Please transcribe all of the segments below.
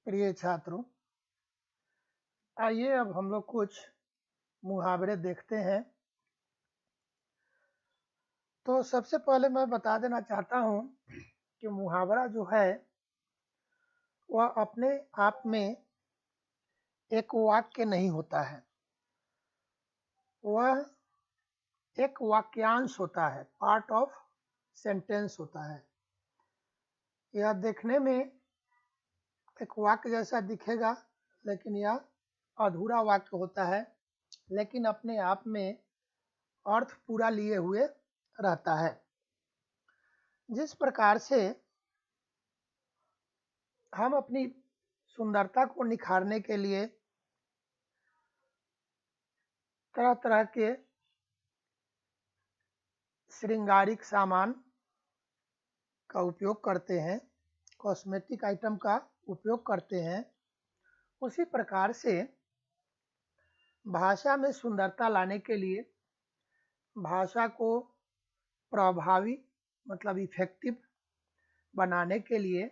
प्रिय छात्रों, आइए अब हम लोग कुछ मुहावरे देखते हैं। तो सबसे पहले मैं बता देना चाहता हूं कि मुहावरा जो है वह अपने आप में एक वाक्य नहीं होता है, वह एक वाक्यांश होता है, पार्ट ऑफ सेंटेंस होता है। यह देखने में एक वाक्य जैसा दिखेगा, लेकिन यह अधूरा वाक्य होता है, लेकिन अपने आप में अर्थ पूरा लिए हुए रहता है। जिस प्रकार से हम अपनी सुंदरता को निखारने के लिए तरह तरह के श्रृंगारिक सामान का उपयोग करते हैं, कॉस्मेटिक आइटम का उपयोग करते हैं, उसी प्रकार से भाषा में सुंदरता लाने के लिए, भाषा को प्रभावी मतलब इफेक्टिव बनाने के लिए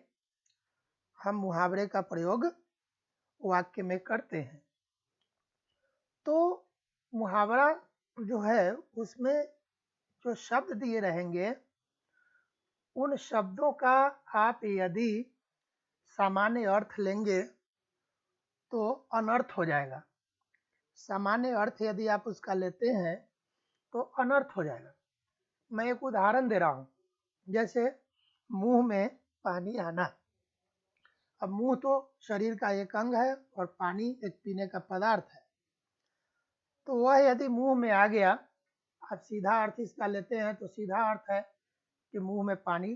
हम मुहावरे का प्रयोग वाक्य में करते हैं। तो मुहावरा जो है उसमें जो शब्द दिए रहेंगे, उन शब्दों का आप यदि सामान्य अर्थ लेंगे तो अनर्थ हो जाएगा। सामान्य अर्थ यदि आप उसका लेते हैं तो अनर्थ हो जाएगा। मैं एक उदाहरण दे रहा हूं, जैसे मुंह में पानी आना। अब मुंह तो शरीर का एक अंग है और पानी एक पीने का पदार्थ है। तो वह यदि मुंह में आ गया, आप सीधा अर्थ इसका लेते हैं तो सीधा अर्थ है कि मुंह में पानी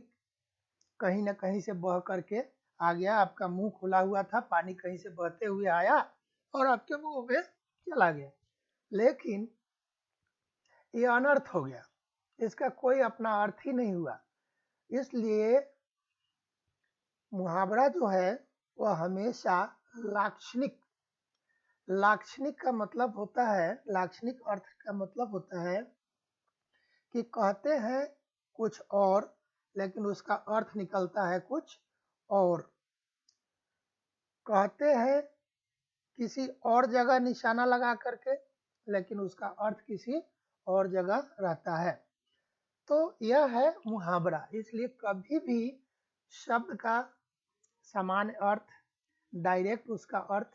कहीं न कहीं से बह करके आ गया। आपका मुंह खुला हुआ था, पानी कहीं से बहते हुए आया और आपके मुंह में चला गया। लेकिन ये अनर्थ हो गया, इसका कोई अपना अर्थ ही नहीं हुआ। इसलिए मुहावरा जो है वह हमेशा लाक्षणिक का मतलब होता है, लाक्षणिक अर्थ का मतलब होता है कि कहते हैं कुछ और लेकिन उसका अर्थ निकलता है कुछ और। कहते हैं किसी और जगह निशाना लगा करके, लेकिन उसका अर्थ किसी और जगह रहता है। तो यह है मुहावरा। इसलिए कभी भी शब्द का सामान्य अर्थ डायरेक्ट उसका अर्थ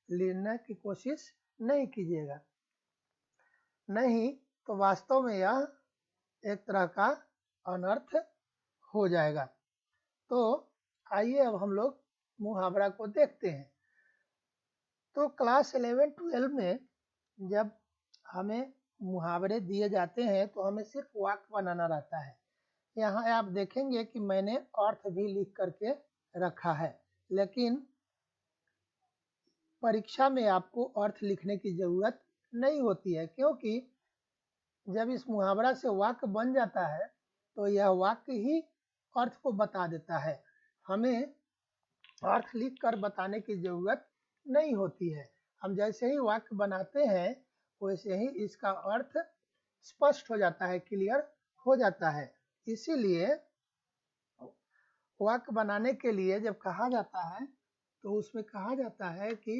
लेने की कोशिश नहीं कीजिएगा, नहीं तो वास्तव में यह एक तरह का अनर्थ हो जाएगा। तो आइए अब हम लोग मुहावरा को देखते हैं। तो क्लास 11-12 में जब हमें मुहावरे दिए जाते हैं तो हमें सिर्फ वाक्य बनाना रहता है। यहाँ आप देखेंगे कि मैंने अर्थ भी लिख करके रखा है, लेकिन परीक्षा में आपको अर्थ लिखने की जरूरत नहीं होती है, क्योंकि जब इस मुहावरा से वाक्य बन जाता है तो यह वाक्य ही अर्थ को बता देता है। हमें अर्थ लिख कर बताने की जरूरत नहीं होती है। हम जैसे ही वाक्य बनाते हैं वैसे ही इसका अर्थ स्पष्ट हो जाता है, क्लियर हो जाता है। इसीलिए वाक्य बनाने के लिए जब कहा जाता है तो उसमें कहा जाता है कि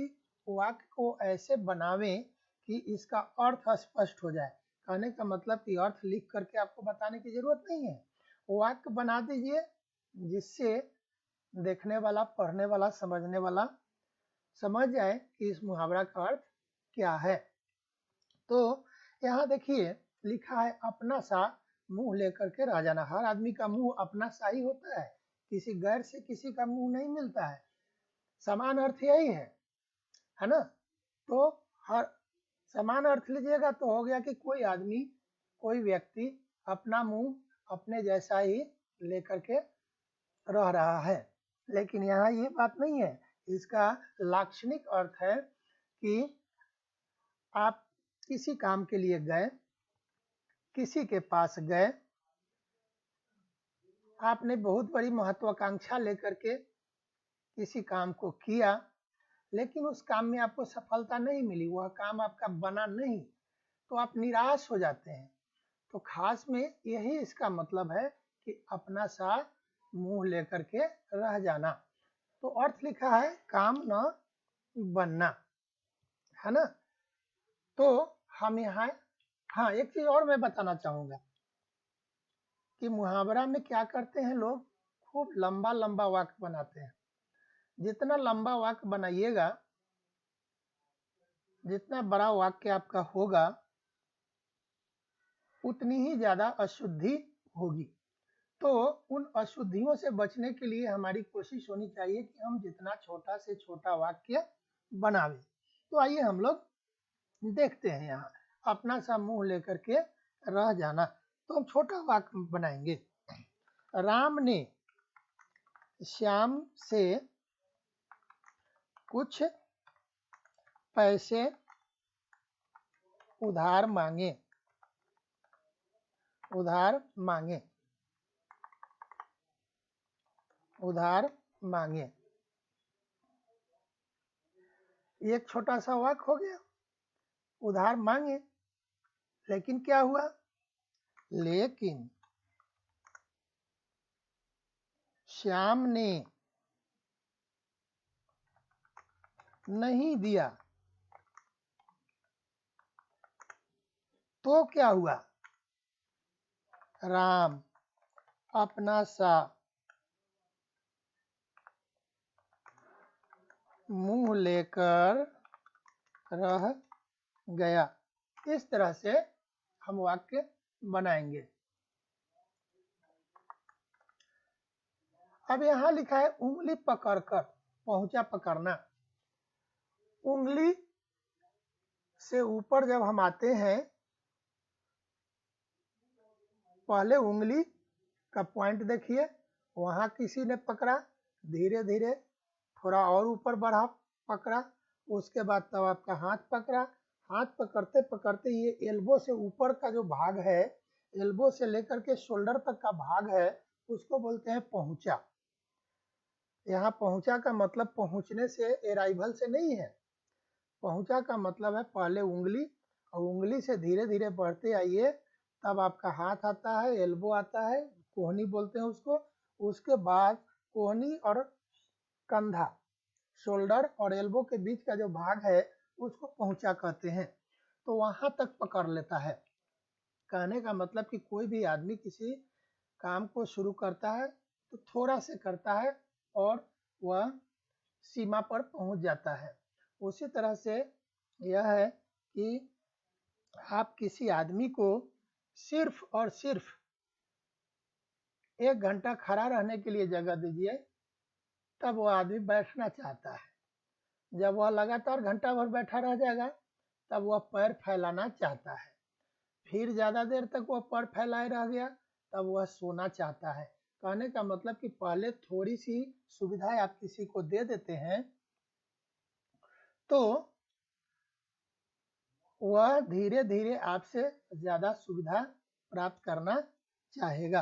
वाक्य को ऐसे बनावें कि इसका अर्थ स्पष्ट हो जाए। कहने का मतलब कि अर्थ लिख करके आपको बताने की जरूरत नहीं है, वाक्य बना दीजिए जिससे देखने वाला, पढ़ने वाला, समझने वाला समझ जाए कि इस मुहावरा का अर्थ क्या है। तो यहाँ देखिए लिखा है, अपना सा मुंह लेकर के रह जाना। हर आदमी का मुंह अपना सा ही होता है, किसी गैर से किसी का मुंह नहीं मिलता है। समान अर्थ यही है ना। तो हर समान अर्थ लीजिएगा तो हो गया कि कोई आदमी, कोई व्यक्ति अपना मुंह अपने जैसा ही लेकर के रह रहा है। लेकिन यहाँ ये बात नहीं है। इसका लाक्षणिक अर्थ है कि आप किसी काम के लिए गए, किसी के पास गए, आपने बहुत बड़ी महत्वाकांक्षा लेकर के किसी काम को किया, लेकिन उस काम में आपको सफलता नहीं मिली, वह काम आपका बना नहीं, तो आप निराश हो जाते हैं। तो खास में यही इसका मतलब है कि अपना सा मुंह लेकर के रह जाना। तो अर्थ लिखा है काम न बनना, है ना। तो हम यहाँ, हाँ एक चीज और मैं बताना चाहूंगा कि मुहावरा में क्या करते हैं लोग, खूब लंबा लंबा वाक्य बनाते हैं। जितना लंबा वाक्य बनाइएगा, जितना बड़ा वाक्य आपका होगा, उतनी ही ज्यादा अशुद्धि होगी। तो उन अशुद्धियों से बचने के लिए हमारी कोशिश होनी चाहिए कि हम जितना छोटा से छोटा वाक्य बनावें। तो आइए हम लोग देखते हैं, यहाँ अपना सा मुंह लेकर के रह जाना। तो हम छोटा वाक्य बनाएंगे। राम ने श्याम से कुछ पैसे उधार मांगे, उधार मांगे, उधार मांगे। एक छोटा सा वाक्य हो गया, उधार मांगे। लेकिन क्या हुआ, लेकिन श्याम ने नहीं दिया। तो क्या हुआ, राम अपना सा मुंह लेकर रह गया। इस तरह से हम वाक्य बनाएंगे। अब यहाँ लिखा है उंगली पकड़कर, पहुंचा पकड़ना। उंगली से ऊपर जब हम आते हैं, पहले उंगली का पॉइंट देखिए, वहां किसी ने पकड़ा, धीरे धीरे थोड़ा और ऊपर बढ़ा, पकड़ा, उसके बाद तब आपका हाथ पकड़ा। हाथ पकड़ते पकड़ते ये एल्बो से ऊपर का जो भाग है, एल्बो से लेकर के शोल्डर तक का भाग है, उसको बोलते हैं पहुंचा। यहाँ पहुंचा का मतलब पहुंचने से, अराइवल से नहीं है। पहुंचा का मतलब है पहले उंगली, और उंगली से धीरे धीरे बढ़ते आइए, तब आपका हाथ आता है, एल्बो आता है, कोहनी बोलते हैं उसको। उसके बाद कोहनी और कंधा, शोल्डर और एल्बो के बीच का जो भाग है, उसको पहुंचा कहते हैं। तो वहां तक पकड़ लेता है। कहने का मतलब कि कोई भी आदमी किसी काम को शुरू करता है तो थोड़ा से करता है और वह सीमा पर पहुंच जाता है। उसी तरह से यह है कि आप किसी आदमी को सिर्फ और सिर्फ 1 घंटा खड़ा रहने के लिए जगह दीजिए, तब वह आदमी बैठना चाहता है। जब वह लगातार घंटा भर बैठा रह जाएगा, तब वह पैर फैलाना चाहता है। फिर ज़्यादा देर तक वह पैर फैलाए रह गया, तब वह सोना चाहता है। कहने का मतलब कि पहले थोड़ी सी सुविधाएं आप किसी को दे देते हैं, तो वह धीरे धीरे आपसे ज़्यादा सुविधा प्राप्त करना चाहेगा।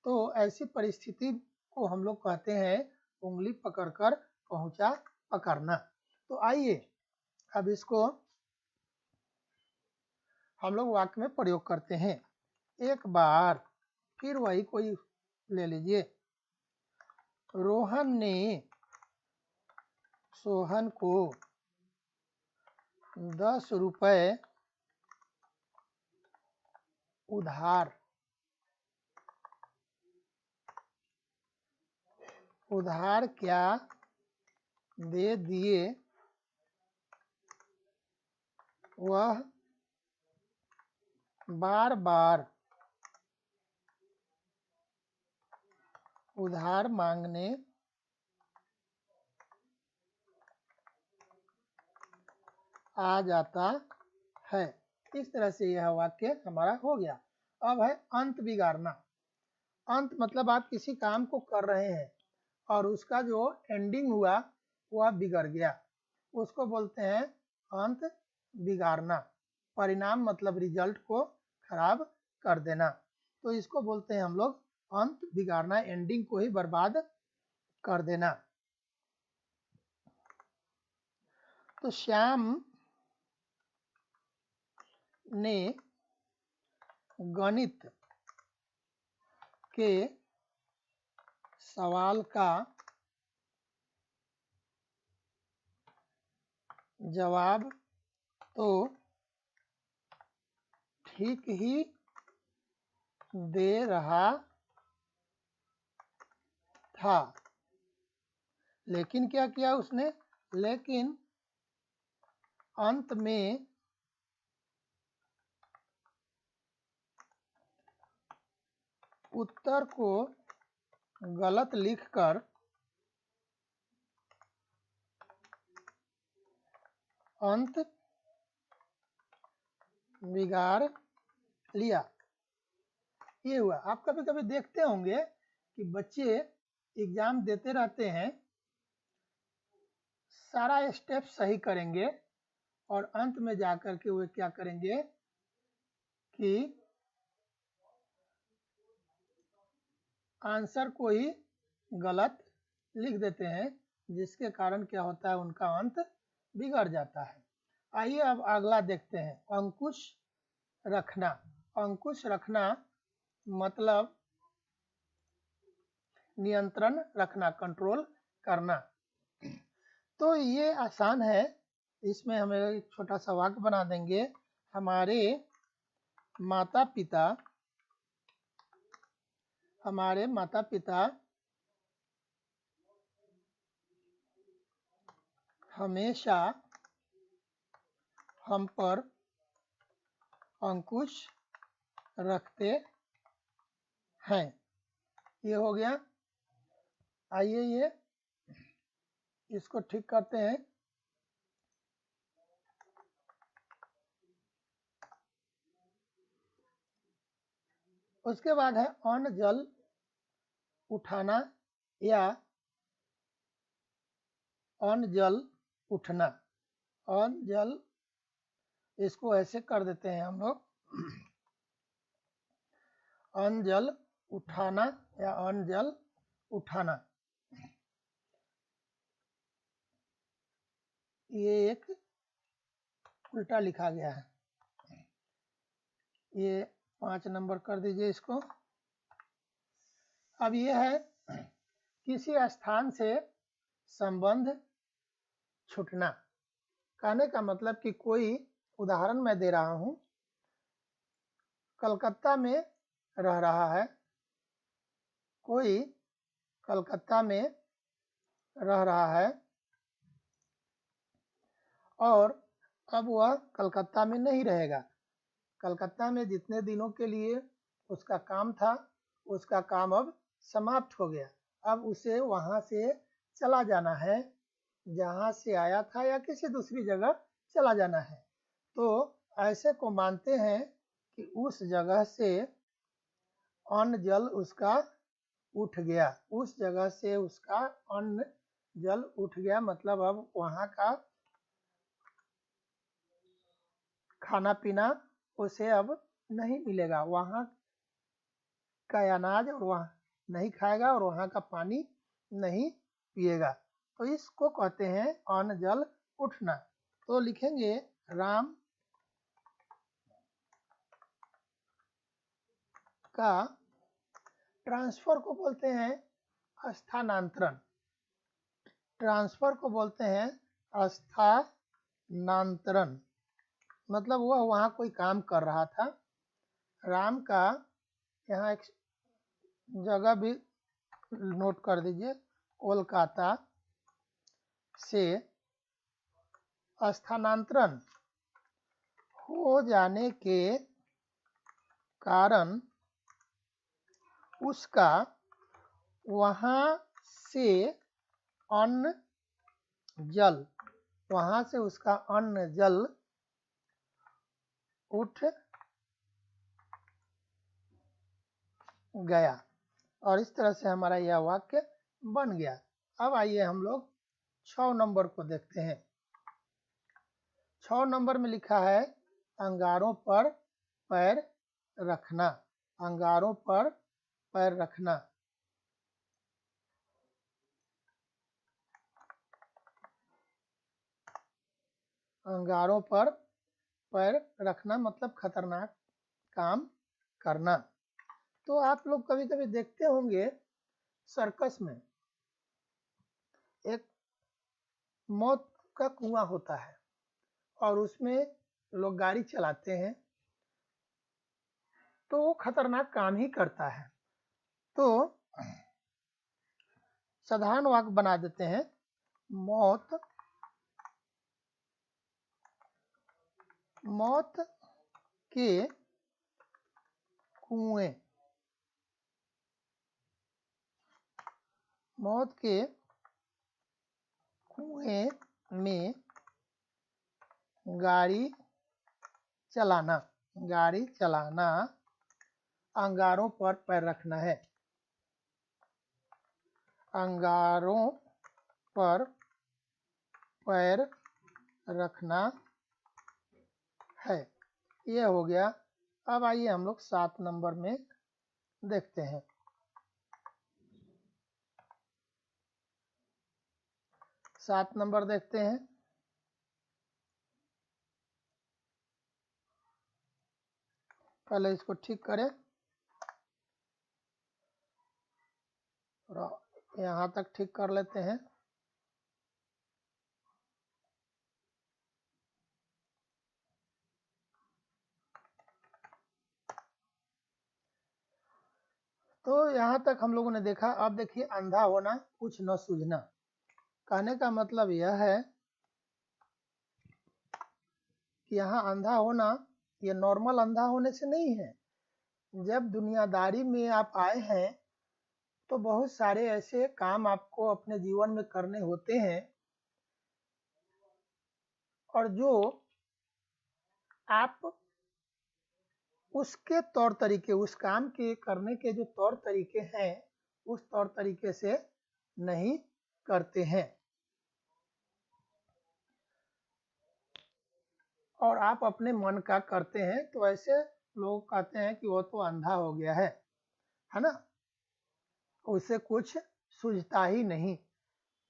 तो ऐसी परिस्थिति को हम लोग कहते हैं उंगली पकड़कर पहुंचा पकड़ना। तो आइए अब इसको हम लोग वाक्य में प्रयोग करते हैं। एक बार फिर वही कोई ले लीजिए। रोहन ने सोहन को 10 रुपए उधार क्या दे दिए, वह बार बार उधार मांगने आ जाता है। इस तरह से यह वाक्य हमारा हो गया। अब है अंत बिगाड़ना। अंत मतलब आप किसी काम को कर रहे हैं और उसका जो एंडिंग हुआ वह बिगड़ गया, उसको बोलते हैं अंत बिगाड़ना। परिणाम मतलब रिजल्ट को खराब कर देना, तो इसको बोलते हैं हम लोग अंत बिगाड़ना, एंडिंग को ही बर्बाद कर देना। तो श्याम ने गणित के सवाल का जवाब तो ठीक ही दे रहा था, लेकिन क्या किया उसने, लेकिन अंत में उत्तर को गलत लिखकर अंत बिगाड़ लिया। ये हुआ। आप कभी कभी देखते होंगे कि बच्चे एग्जाम देते रहते हैं, सारा स्टेप सही करेंगे और अंत में जाकर के वे क्या करेंगे कि आंसर को ही गलत लिख देते हैं, जिसके कारण क्या होता है, उनका अंत बिगड़ जाता है। आइए अब अगला देखते हैं, अंकुश रखना। अंकुश रखना मतलब नियंत्रण रखना, कंट्रोल करना। तो ये आसान है, इसमें हमें एक छोटा सा वाक्य बना देंगे, हमारे माता पिता हमेशा हम पर अंकुश रखते हैं। ये हो गया। आइए ये इसको ठीक करते हैं। उसके बाद है अन्न जल उठाना या अन्न जल उठना। अन्न जल, इसको ऐसे कर देते हैं हम लोग, अन्न जल उठाना या अन्न जल उठाना। ये एक उल्टा लिखा गया है, ये 5 नंबर कर दीजिए इसको। अब ये है किसी स्थान से संबंध छूटना। कहने का मतलब कि कोई, उदाहरण मैं दे रहा हूँ, कलकत्ता में रह रहा है, कोई कलकत्ता में रह रहा है और अब वह कलकत्ता में नहीं रहेगा। कलकत्ता में जितने दिनों के लिए उसका काम था, उसका काम अब समाप्त हो गया। अब उसे वहाँ से चला जाना है, जहाँ से आया था या किसी दूसरी जगह चला जाना है। तो ऐसे को मानते हैं कि उस जगह से अन्न जल उसका उठ गया, उस जगह से उसका अन्न जल उठ गया, मतलब अब वहाँ का खाना पीना उसे अब नहीं मिलेगा, वहाँ का अनाज और वहाँ नहीं खाएगा और वहाँ का पानी नहीं पिएगा। तो इसको कहते हैं अन्न जल उठना। तो लिखेंगे राम का ट्रांसफर को बोलते हैं स्थानांतरण। ट्रांसफर को बोलते हैं स्थानांतरण, मतलब वह वहाँ कोई काम कर रहा था। राम का, यहाँ एक जगह भी नोट कर दीजिए, कोलकाता से स्थानांतरण हो जाने के कारण उसका वहाँ से अन्न जल, वहाँ से उसका अन्न जल उठ गया। और इस तरह से हमारा यह वाक्य बन गया। अब आइए हम लोग 6 नंबर को देखते हैं। 6 नंबर में लिखा है अंगारों पर पैर रखना। अंगारों पर पैर रखना। अंगारों पर पैर रखना मतलब खतरनाक काम करना। तो आप लोग कभी कभी देखते होंगे सर्कस में एक मौत का कुआं होता है, और उसमें लोग गाड़ी चलाते हैं तो वो खतरनाक काम ही करता है। तो साधारण वाक्य बना देते हैं, मौत के कुएं, मौत के कुएं में गाड़ी चलाना अंगारों पर पैर रखना है, अंगारों पर पैर रखना है। ये हो गया। अब आइए हम लोग 7 नंबर में देखते हैं। 7 नंबर देखते हैं। पहले इसको ठीक करें, यहाँ तक ठीक कर लेते हैं। तो यहाँ तक हम लोगों ने देखा। अब देखिए, अंधा होना कुछ न सूझना। कहने का मतलब यह है कि यहाँ अंधा होना ये नॉर्मल अंधा होने से नहीं है। जब दुनियादारी में आप आए हैं तो बहुत सारे ऐसे काम आपको अपने जीवन में करने होते हैं और जो आप उसके तौर तरीके, उस काम के करने के जो तौर तरीके हैं उस तौर तरीके से नहीं करते हैं और आप अपने मन का करते हैं, तो ऐसे लोग कहते हैं कि वो तो अंधा हो गया है ना, उसे कुछ सूझता ही नहीं।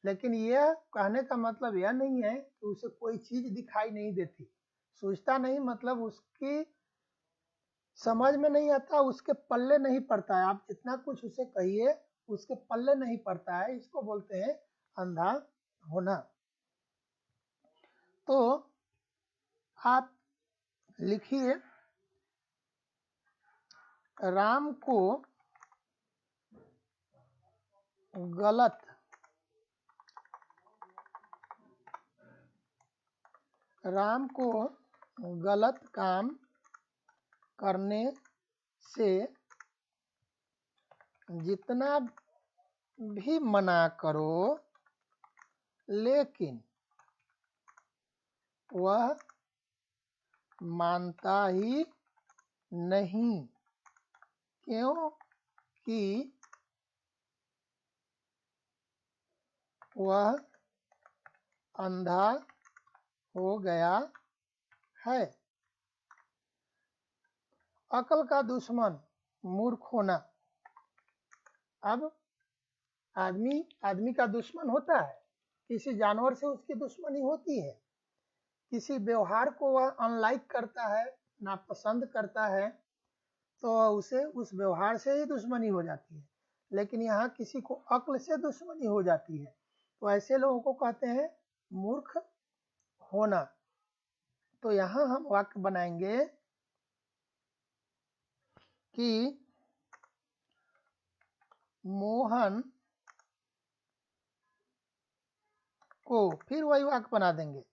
लेकिन यह कहने का मतलब यह नहीं है कि उसे कोई चीज दिखाई नहीं देती। सूझता नहीं मतलब उसकी समझ में नहीं आता, उसके पल्ले नहीं पड़ता है। आप जितना कुछ उसे कहिए उसके पल्ले नहीं पड़ता है, इसको बोलते हैं अंधा होना। तो आप लिखिए, राम को गलत काम करने से जितना भी मना करो लेकिन वह मानता ही नहीं, क्योंकि वह अंधा हो गया है। अकल का दुश्मन मूर्ख होना। अब आदमी का दुश्मन होता है, किसी जानवर से उसकी दुश्मनी होती है, किसी व्यवहार को वह अनलाइक करता है, नापसंद करता है, तो उसे उस व्यवहार से ही दुश्मनी हो जाती है। लेकिन यहाँ किसी को अक्ल से दुश्मनी हो जाती है, तो ऐसे लोगों को कहते हैं मूर्ख होना। तो यहाँ हम वाक्य बनाएंगे कि मोहन को, फिर वही वाक्य बना देंगे,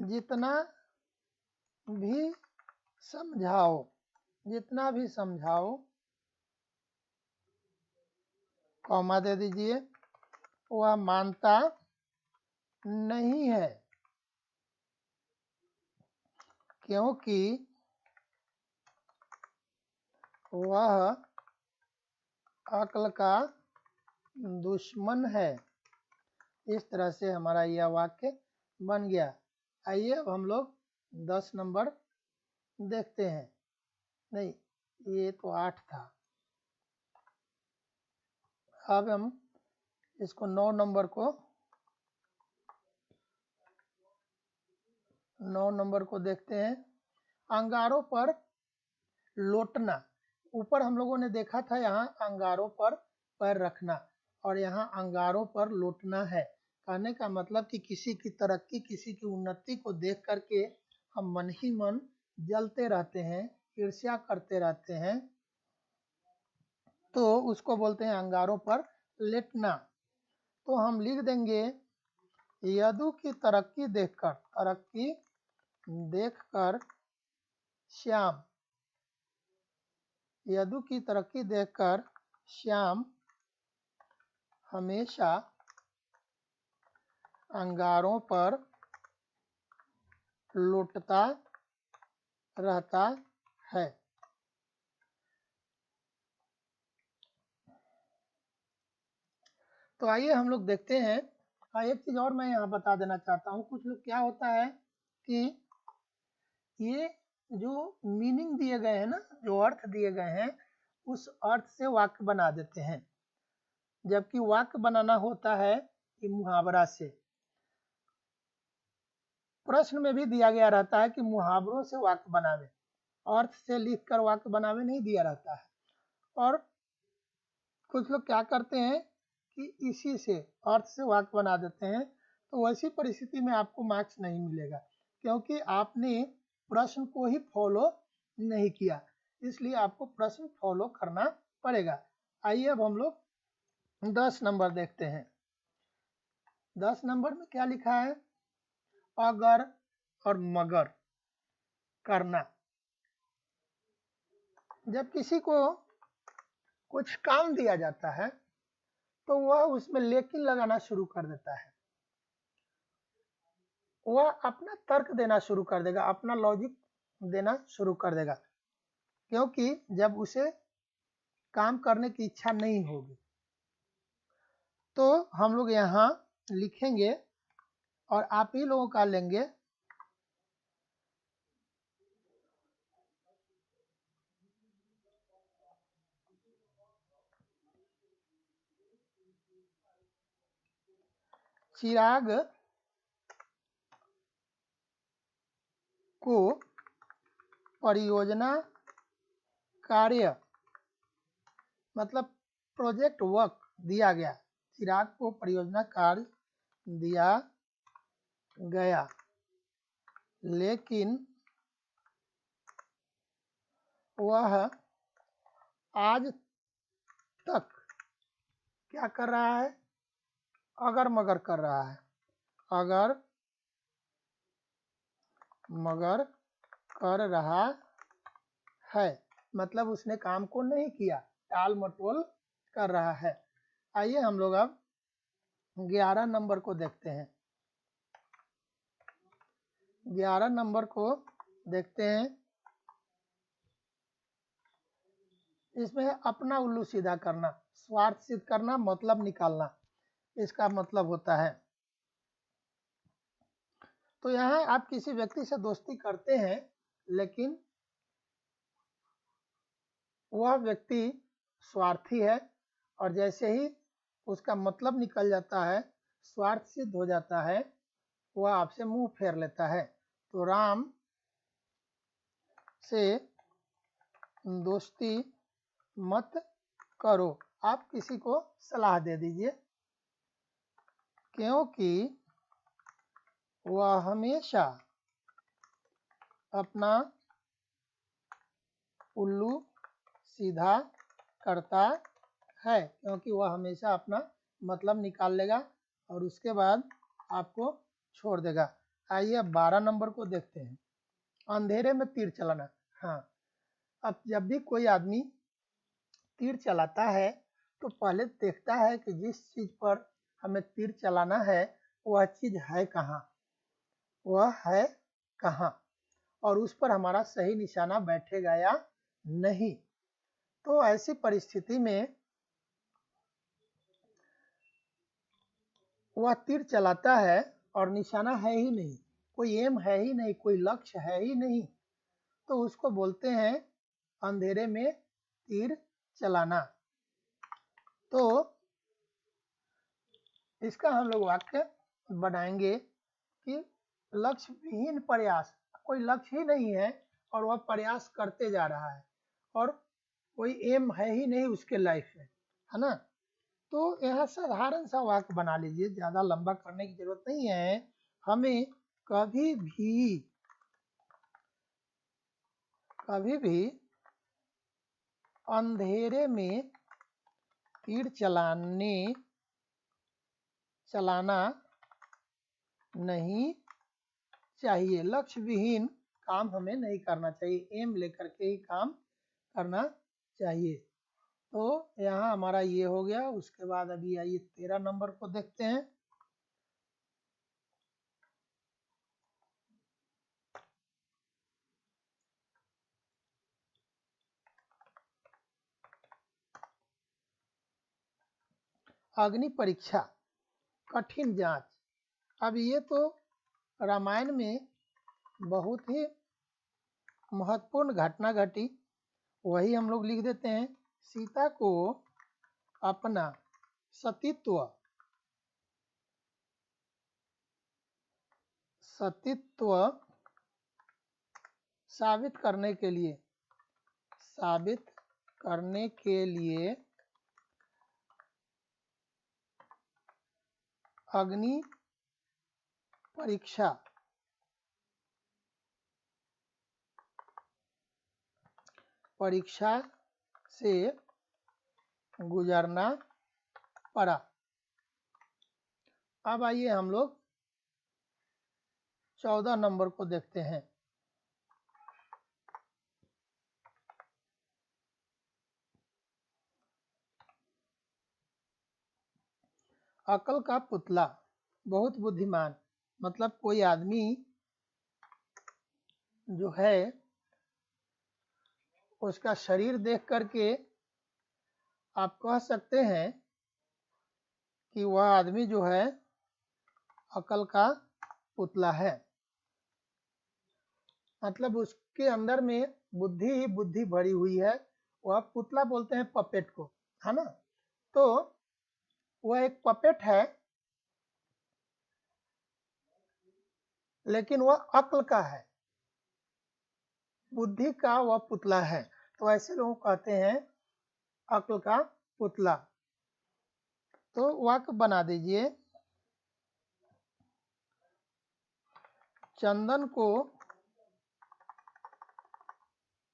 जितना भी समझाओ, कॉमा दे दीजिए, वह मानता नहीं है, क्योंकि वह अक्ल का दुश्मन है। इस तरह से हमारा यह वाक्य बन गया। आइए अब हम लोग 10 नंबर देखते हैं। नहीं, ये तो 8 था। अब हम इसको 9 नंबर को देखते हैं। अंगारों पर लोटना। ऊपर हम लोगों ने देखा था यहाँ अंगारों पर पैर रखना और यहाँ अंगारों पर लोटना है। कहने का मतलब कि किसी की तरक्की, किसी की उन्नति को देख करके हम मन ही मन जलते रहते हैं, ईर्ष्या करते रहते हैं, तो उसको बोलते हैं अंगारों पर लेटना। तो हम लिख देंगे यदु की तरक्की देखकर श्याम, यदु की तरक्की देखकर श्याम हमेशा अंगारों पर लौटता रहता है। तो आइए हम लोग देखते हैं। एक चीज और मैं यहाँ बता देना चाहता हूँ, कुछ लोग क्या होता है कि ये जो मीनिंग दिए गए हैं ना, जो अर्थ दिए गए हैं, उस अर्थ से वाक्य बना देते हैं, जबकि वाक्य बनाना होता है कि मुहावरा से। प्रश्न में भी दिया गया रहता है कि मुहावरों से वाक्य बनावे, अर्थ से लिखकर वाक्य बनावे नहीं दिया रहता है। और कुछ लोग क्या करते हैं कि इसी से अर्थ से वाक्य बना देते हैं, तो वैसी परिस्थिति में आपको मार्क्स नहीं मिलेगा, क्योंकि आपने प्रश्न को ही फॉलो नहीं किया, इसलिए आपको प्रश्न फॉलो करना पड़ेगा। आइए अब हम लोग 10 नंबर देखते हैं। 10 नंबर में क्या लिखा है? अगर और मगर करना। जब किसी को कुछ काम दिया जाता है तो वह उसमें लेकिन लगाना शुरू कर देता है, वह अपना तर्क देना शुरू कर देगा, अपना लॉजिक देना शुरू कर देगा, क्योंकि जब उसे काम करने की इच्छा नहीं होगी। तो हम लोग यहाँ लिखेंगे और आप ही लोगों का लेंगे चिराग को परियोजना कार्य, मतलब प्रोजेक्ट वर्क दिया गया, चिराग को परियोजना कार्य दिया गया, लेकिन वह आज तक क्या कर रहा है? अगर मगर कर रहा है, अगर मगर कर रहा है, मतलब उसने काम को नहीं किया, टाल मटोल कर रहा है। आइए हम लोग अब 11 नंबर को देखते हैं। 11 नंबर को देखते हैं। इसमें अपना उल्लू सीधा करना, स्वार्थ सिद्ध करना, मतलब निकालना, इसका मतलब होता है। तो यहाँ आप किसी व्यक्ति से दोस्ती करते हैं, लेकिन वह व्यक्ति स्वार्थी है, और जैसे ही उसका मतलब निकल जाता है, स्वार्थ सिद्ध हो जाता है, वह आपसे मुंह फेर लेता है। तो राम से दोस्ती मत करो, आप किसी को सलाह दे दीजिए, क्योंकि वह हमेशा अपना उल्लू सीधा करता है, क्योंकि वह हमेशा अपना मतलब निकाल लेगा और उसके बाद आपको छोड़ देगा। आइए अब 12 नंबर को देखते हैं। अंधेरे में तीर चलाना। हाँ, अब जब भी कोई आदमी तीर चलाता है तो पहले देखता है कि जिस चीज पर हमें तीर चलाना है वह चीज है कहाँ, वह है कहाँ, और उस पर हमारा सही निशाना बैठेगा या नहीं। तो ऐसी परिस्थिति में वह तीर चलाता है और निशाना है ही नहीं, कोई एम है ही नहीं, कोई लक्ष्य है ही नहीं, तो उसको बोलते हैं अंधेरे में तीर चलाना। तो इसका हम लोग वाक्य बनाएंगे कि लक्ष्य विहीन प्रयास, कोई लक्ष्य ही नहीं है और वह प्रयास करते जा रहा है और कोई एम है ही नहीं उसके लाइफ में, है ना। तो यह साधारण सा वाक्य बना लीजिए, ज्यादा लंबा करने की जरूरत नहीं है। हमें कभी भी अंधेरे में तीर चलाना नहीं चाहिए। लक्ष्य विहीन काम हमें नहीं करना चाहिए, एम लेकर के ही काम करना चाहिए। तो यहाँ हमारा ये हो गया। उसके बाद अभी आइए 13 नंबर को देखते हैं। अग्नि परीक्षा, कठिन जांच। अब ये तो रामायण में बहुत ही महत्वपूर्ण घटना घटी, वही हम लोग लिख देते हैं। सीता को अपना सतीत्व साबित करने के लिए अग्नि परीक्षा से गुजरना पड़ा। अब आइए हम लोग 14 नंबर को देखते हैं। अकल का पुतला, बहुत बुद्धिमान। मतलब कोई आदमी जो है उसका शरीर देख करके आप कह सकते हैं कि वह आदमी जो है अकल का पुतला है। मतलब उसके अंदर में बुद्धि ही बुद्धि भरी हुई है। वह पुतला बोलते हैं पपेट को, है ना। तो वह एक पपेट है, लेकिन वह अक्ल का है, बुद्धि का वह पुतला है। तो ऐसे लोग कहते हैं अक्ल का पुतला। तो वाक्य बना दीजिए। चंदन को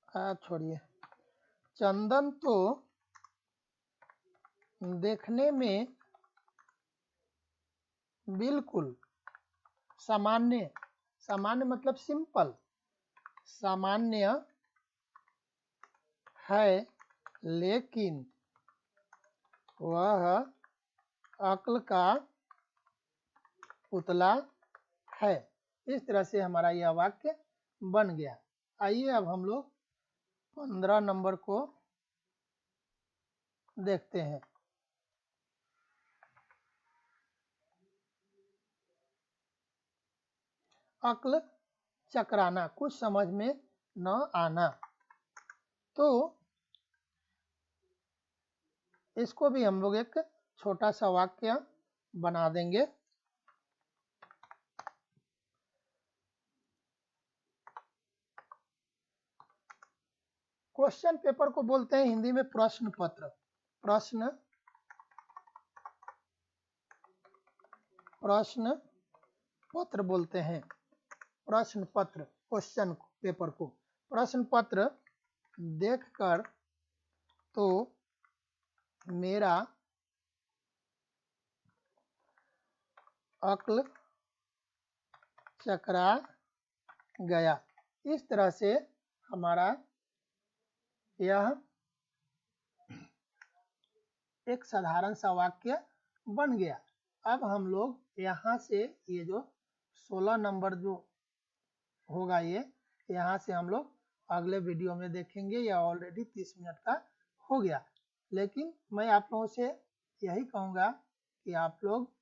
छोड़िए, चंदन तो देखने में बिल्कुल सामान्य मतलब सिंपल, सामान्य है, लेकिन वह अक्ल का पुतला है। इस तरह से हमारा यह वाक्य बन गया। आइए अब हम लोग 15 नंबर को देखते हैं। अक्ल चकराना, कुछ समझ में न आना। तो इसको भी हम लोग एक छोटा सा वाक्य बना देंगे। क्वेश्चन पेपर को बोलते हैं हिंदी में प्रश्न पत्र। प्रश्न पत्र बोलते हैं, प्रश्न पत्र। क्वेश्चन पेपर को प्रश्न पत्र देखकर तो मेरा अक्ल चकरा गया। इस तरह से हमारा यह एक साधारण सा वाक्य बन गया। अब हम लोग यहाँ से ये जो 16 नंबर जो होगा, ये यहाँ से हम लोग अगले वीडियो में देखेंगे। या ऑलरेडी 30 मिनट का हो गया, लेकिन मैं आप लोगों से यही कहूँगा कि आप लोग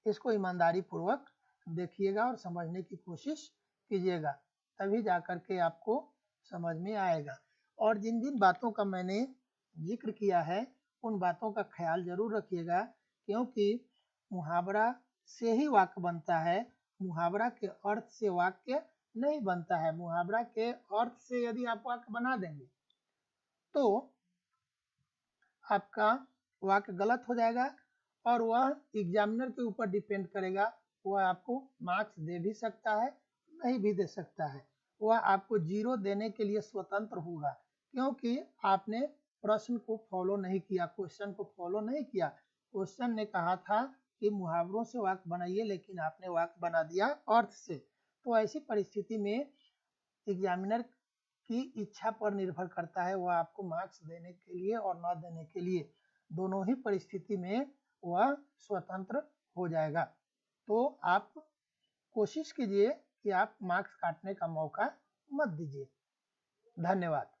इसको ईमानदारी पूर्वक देखिएगा और समझने की कोशिश कीजिएगा, तभी जा कर के आपको समझ में आएगा। और जिन जिन बातों का मैंने जिक्र किया है उन बातों का ख्याल जरूर रखिएगा, क्योंकि मुहावरा से ही वाक्य बनता है। मुहावरा के अर्थ से वाक्य नहीं बनता है। मुहावरा के अर्थ से यदि आप वाक्य बना देंगे तो आपका वाक्य गलत हो जाएगा और वह एग्जामिनर के ऊपर डिपेंड करेगा, वह आपको मार्क्स दे भी सकता है, नहीं भी दे सकता है। वह आपको 0 देने के लिए स्वतंत्र होगा, क्योंकि आपने प्रश्न को फॉलो नहीं किया, क्वेश्चन को फॉलो नहीं किया। क्वेश्चन ने कहा था कि मुहावरों से वाक्य बनाइए, लेकिन आपने वाक्य बना दिया अर्थ से। तो ऐसी परिस्थिति में एग्जामिनर की इच्छा पर निर्भर करता है, वह आपको मार्क्स देने के लिए और न देने के लिए, दोनों ही परिस्थिति में वह स्वतंत्र हो जाएगा। तो आप कोशिश कीजिए कि आप मार्क्स काटने का मौका मत दीजिए। धन्यवाद।